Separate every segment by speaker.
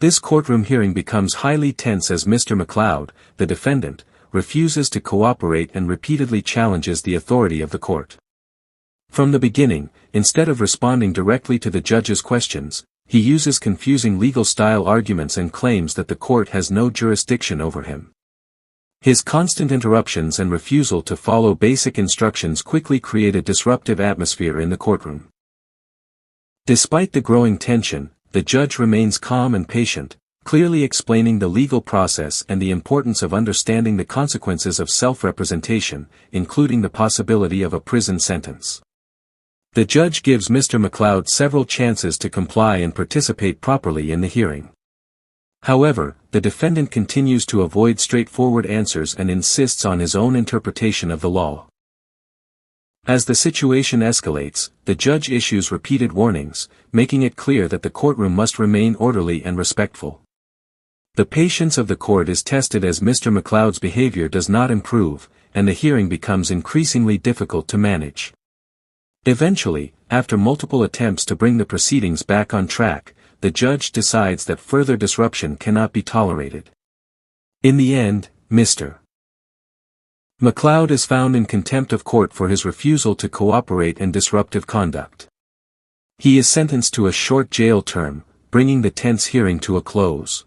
Speaker 1: This courtroom hearing becomes highly tense as Mr. McLeod, the defendant, refuses to cooperate and repeatedly challenges the authority of the court. From the beginning, instead of responding directly to the judge's questions, he uses confusing legal-style arguments and claims that the court has no jurisdiction over him. His constant interruptions and refusal to follow basic instructions quickly create a disruptive atmosphere in the courtroom. Despite the growing tension, the judge remains calm and patient, clearly explaining the legal process and the importance of understanding the consequences of self-representation, including the possibility of a prison sentence. The judge gives Mr. McLeod several chances to comply and participate properly in the hearing. However, the defendant continues to avoid straightforward answers and insists on his own interpretation of the law. As the situation escalates, the judge issues repeated warnings, making it clear that the courtroom must remain orderly and respectful. The patience of the court is tested as Mr. McLeod's behavior does not improve, and the hearing becomes increasingly difficult to manage. Eventually, after multiple attempts to bring the proceedings back on track, the judge decides that further disruption cannot be tolerated. In the end, Mr. McLeod is found in contempt of court for his refusal to cooperate and disruptive conduct. He is sentenced to a short jail term, bringing the tense hearing to a close.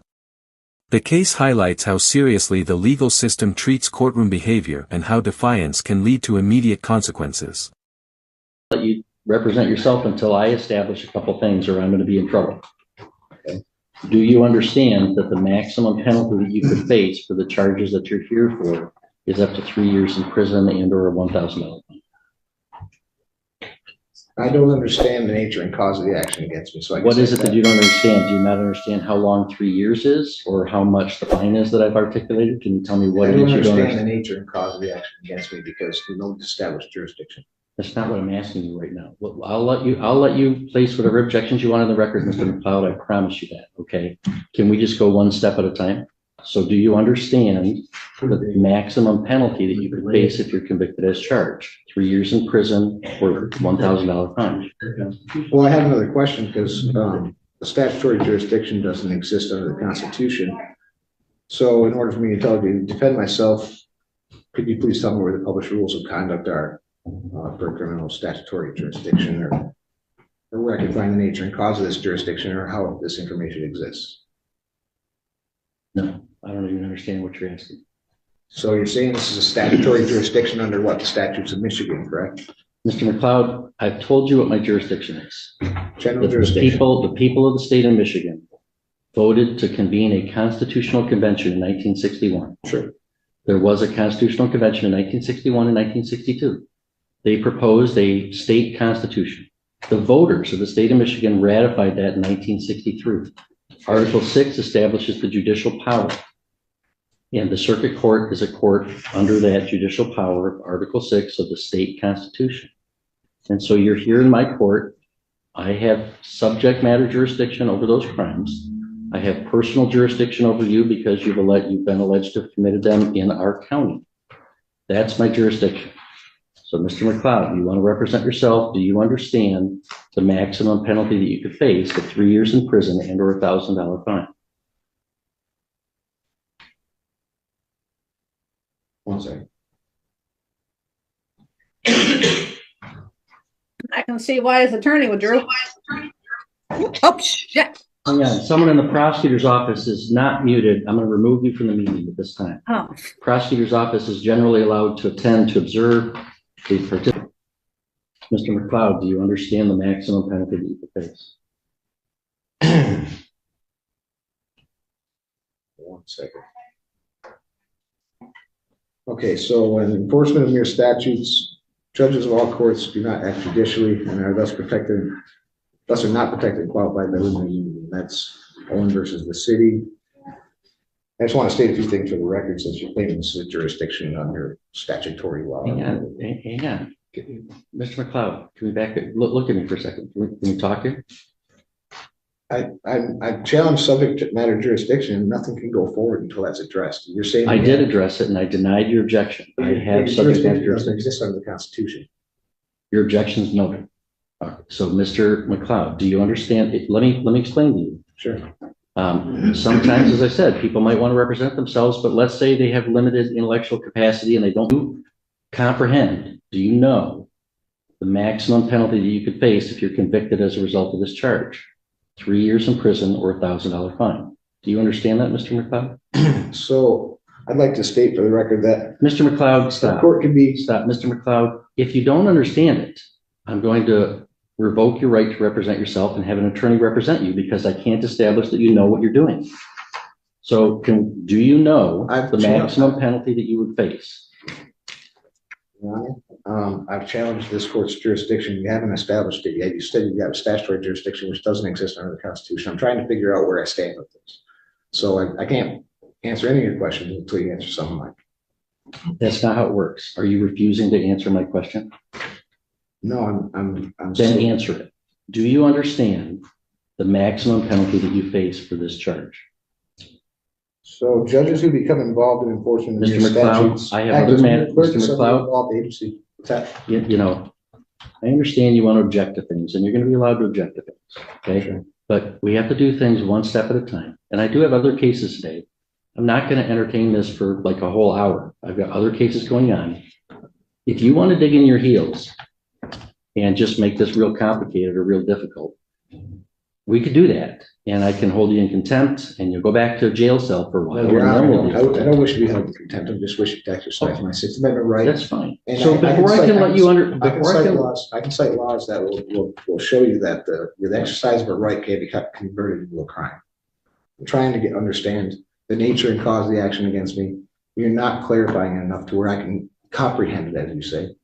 Speaker 1: The case highlights how seriously the legal system treats courtroom behavior and how defiance can lead to immediate consequences.
Speaker 2: Let you represent yourself until I establish a couple things or I'm going to be in trouble. Okay. Do you understand that the maximum penalty that you could face for the charges that you're here for is up to 3 years in prison and or a $1,000 fine?
Speaker 3: I don't understand the nature and cause of the action against me. So
Speaker 2: what is it that you don't understand? Do you not understand how long 3 years is or how much the fine is that I've articulated? Can you tell me what it is you don't understand?
Speaker 3: The nature and cause of the action against me because we don't establish jurisdiction.
Speaker 2: That's not what I'm asking you right now. Well, I'll let you place whatever objections you want on the record, Mr. McLeod. I promise you that. Okay. Can we just go one step at a time? So do you understand the maximum penalty that you could face if you're convicted as charged? 3 years in prison or $1,000 fine.
Speaker 3: Well, I have another question because the statutory jurisdiction doesn't exist under the Constitution. So in order for me to defend myself, could you please tell me where the published rules of conduct are for criminal statutory jurisdiction or where I can find the nature and cause of this jurisdiction or how this information exists?
Speaker 2: No, I don't even understand what you're asking.
Speaker 3: So you're saying this is a statutory jurisdiction under what? The statutes of Michigan, correct?
Speaker 2: Mr. McLeod, I've told you what my jurisdiction is.
Speaker 3: General jurisdiction.
Speaker 2: The people of the state of Michigan voted to convene a constitutional convention in 1961.
Speaker 3: Sure.
Speaker 2: There was a constitutional convention in 1961 and 1962. They proposed a state constitution. The voters of the state of Michigan ratified that in 1963. Article 6 establishes the judicial power. And the circuit court is a court under that judicial power of Article 6 of the state constitution. And so you're here in my court. I have subject matter jurisdiction over those crimes. I have personal jurisdiction over you because you've been alleged to have committed them in our county. That's my jurisdiction. So Mr. McLeod, you want to represent yourself? Do you understand the maximum penalty that you could face of 3 years in prison and or $1,000 fine?
Speaker 3: 1 second.
Speaker 4: I can see why his attorney would Drew. Oh, shit.
Speaker 2: Hang on. Someone in the prosecutor's office is not muted. I'm going to remove you from the meeting at this time.
Speaker 4: Oh.
Speaker 2: Prosecutor's office is generally allowed to attend to observe the participant. Mr. McLeod, do you understand the maximum penalty that you could face?
Speaker 3: 1 second. Okay, so in enforcement of mere statutes, judges of all courts do not act judicially and are thus are not protected and qualified by limited immunity. That's Owen versus the city. I just want to state a few things for the record since you're claiming this is a jurisdiction under statutory law.
Speaker 2: Hang on. Mr. McLeod, can we back it? Look at me for a second. Can we talk here?
Speaker 3: I challenged subject matter jurisdiction and nothing can go forward until that's addressed. You're saying
Speaker 2: I did address it and I denied your objection. I have subject matter jurisdiction.
Speaker 3: Exists under the Constitution.
Speaker 2: Your objection is noted. So Mr. McLeod, do you understand? Let me explain to you.
Speaker 3: Sure.
Speaker 2: Sometimes, as I said, people might want to represent themselves, but let's say they have limited intellectual capacity and they don't comprehend. Do you know the maximum penalty that you could face if you're convicted as a result of this charge? 3 years in prison or $1,000 fine. Do you understand that, Mr. McLeod?
Speaker 3: So I'd like to state for the record that
Speaker 2: Mr. McLeod,
Speaker 3: the
Speaker 2: stop.
Speaker 3: court can be,
Speaker 2: Stop, Mr. McLeod. If you don't understand it, I'm going to revoke your right to represent yourself and have an attorney represent you because I can't establish that you know what you're doing. So do you know the maximum penalty that you would face?
Speaker 3: Your Honor, I've challenged this court's jurisdiction. You haven't established it yet. You said you have a statutory jurisdiction which doesn't exist under the Constitution. I'm trying to figure out where I stand with this. So I can't answer any of your questions until you answer some of mine.
Speaker 2: That's not how it works. Are you refusing to answer my question?
Speaker 3: No, I'm
Speaker 2: Then answer it. Do you understand the maximum penalty that you face for this charge?
Speaker 3: So judges who become involved in enforcement of
Speaker 2: Mr.
Speaker 3: these
Speaker 2: McLeod,
Speaker 3: statutes.
Speaker 2: I have other matters. Mr. McLeod,
Speaker 3: Involved agency. What's that?
Speaker 2: you know, I understand you want to object to things and you're going to be allowed to object to things. Okay.
Speaker 3: Sure.
Speaker 2: But we have to do things one step at a time. And I do have other cases today. I'm not going to entertain this for like a whole hour. I've got other cases going on. If you want to dig in your heels and just make this real complicated or real difficult, we could do that. And I can hold you in contempt and you'll go back to a jail cell for a while.
Speaker 3: Your
Speaker 2: and then we'll
Speaker 3: Honor,
Speaker 2: do
Speaker 3: I don't wish to be held in contempt. I just wish to exercise my Sixth Amendment right.
Speaker 2: That's fine.
Speaker 3: And
Speaker 2: So before I can let you under,
Speaker 3: I can
Speaker 2: before I
Speaker 3: cite
Speaker 2: can,
Speaker 3: laws. I can cite laws that will show you that the exercise of a right can be converted into a crime. I'm trying to understand the nature and cause of the action against me. You're not clarifying enough to where I can comprehend it, as you say.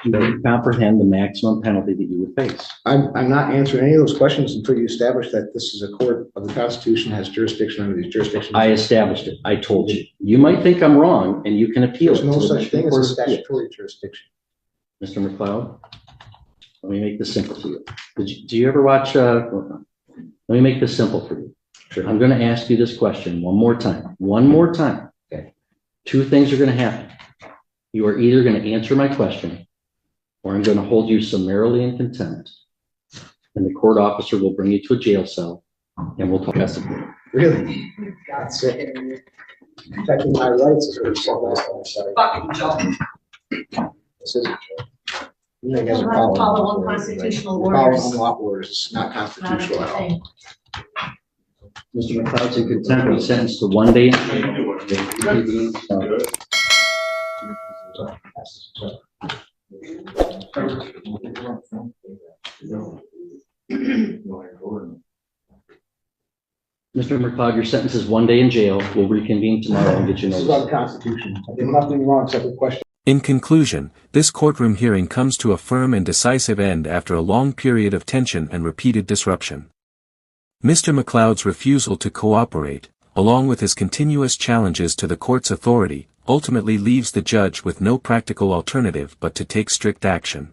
Speaker 2: do you comprehend the maximum penalty that you would face?
Speaker 3: I'm not answering any of those questions until you establish that this is a court of the Constitution, has jurisdiction under these jurisdictions.
Speaker 2: I established it. I told you. You might think I'm wrong and you can appeal.
Speaker 3: There's
Speaker 2: it
Speaker 3: no
Speaker 2: to the
Speaker 3: such
Speaker 2: Michigan
Speaker 3: thing as
Speaker 2: Court
Speaker 3: a
Speaker 2: of Appeals.
Speaker 3: statutory jurisdiction.
Speaker 2: Mr. McLeod, let me make this simple for you. Do you ever watch, let me make this simple for you.
Speaker 3: Sure.
Speaker 2: I'm going to ask you this question one more time. One more time.
Speaker 3: Okay.
Speaker 2: Two things are going to happen. You are either going to answer my question or I'm going to hold you summarily in contempt. And the court officer will bring you to a jail cell and we'll talk about it.
Speaker 3: Really? That's it. Protecting my rights is what you said last time. Sorry.
Speaker 4: Fucking Joe.
Speaker 3: This isn't true. You guys
Speaker 5: You'll
Speaker 3: are
Speaker 5: have to follow
Speaker 3: following
Speaker 5: unconstitutional
Speaker 3: You're following
Speaker 5: orders.
Speaker 3: unlawful orders. It's not
Speaker 5: Not a
Speaker 3: constitutional at all.
Speaker 5: thing.
Speaker 2: Mr. McLeod's in contempt. He's sentenced to 1 day. Mr. McLeod, your sentence is 1 day in jail. We'll reconvene tomorrow and get you
Speaker 3: This is about
Speaker 2: notice.
Speaker 3: the Constitution. I did nothing wrong except the question.
Speaker 1: In conclusion, this courtroom hearing comes to a firm and decisive end after a long period of tension and repeated disruption. Mr. McLeod's refusal to cooperate, along with his continuous challenges to the court's authority, ultimately leaves the judge with no practical alternative but to take strict action.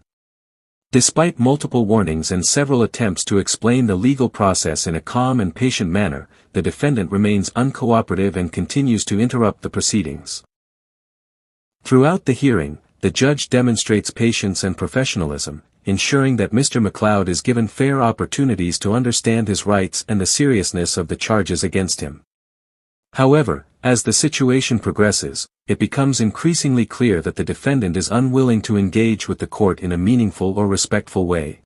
Speaker 1: Despite multiple warnings and several attempts to explain the legal process in a calm and patient manner, the defendant remains uncooperative and continues to interrupt the proceedings. Throughout the hearing, the judge demonstrates patience and professionalism, ensuring that Mr. McLeod is given fair opportunities to understand his rights and the seriousness of the charges against him. However, as the situation progresses, it becomes increasingly clear that the defendant is unwilling to engage with the court in a meaningful or respectful way.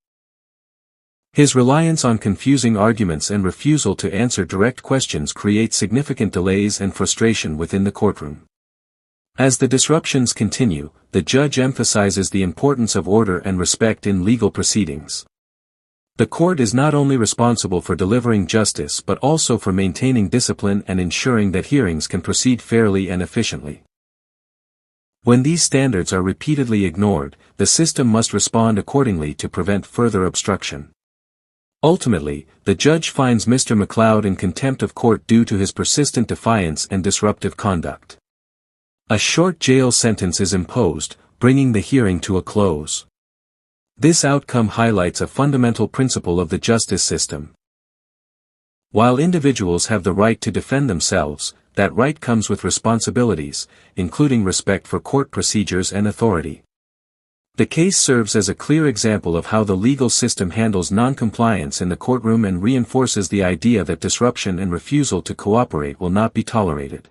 Speaker 1: His reliance on confusing arguments and refusal to answer direct questions create significant delays and frustration within the courtroom. As the disruptions continue, the judge emphasizes the importance of order and respect in legal proceedings. The court is not only responsible for delivering justice but also for maintaining discipline and ensuring that hearings can proceed fairly and efficiently. When these standards are repeatedly ignored, the system must respond accordingly to prevent further obstruction. Ultimately, the judge finds Mr. McLeod in contempt of court due to his persistent defiance and disruptive conduct. A short jail sentence is imposed, bringing the hearing to a close. This outcome highlights a fundamental principle of the justice system. While individuals have the right to defend themselves, that right comes with responsibilities, including respect for court procedures and authority. The case serves as a clear example of how the legal system handles non-compliance in the courtroom and reinforces the idea that disruption and refusal to cooperate will not be tolerated.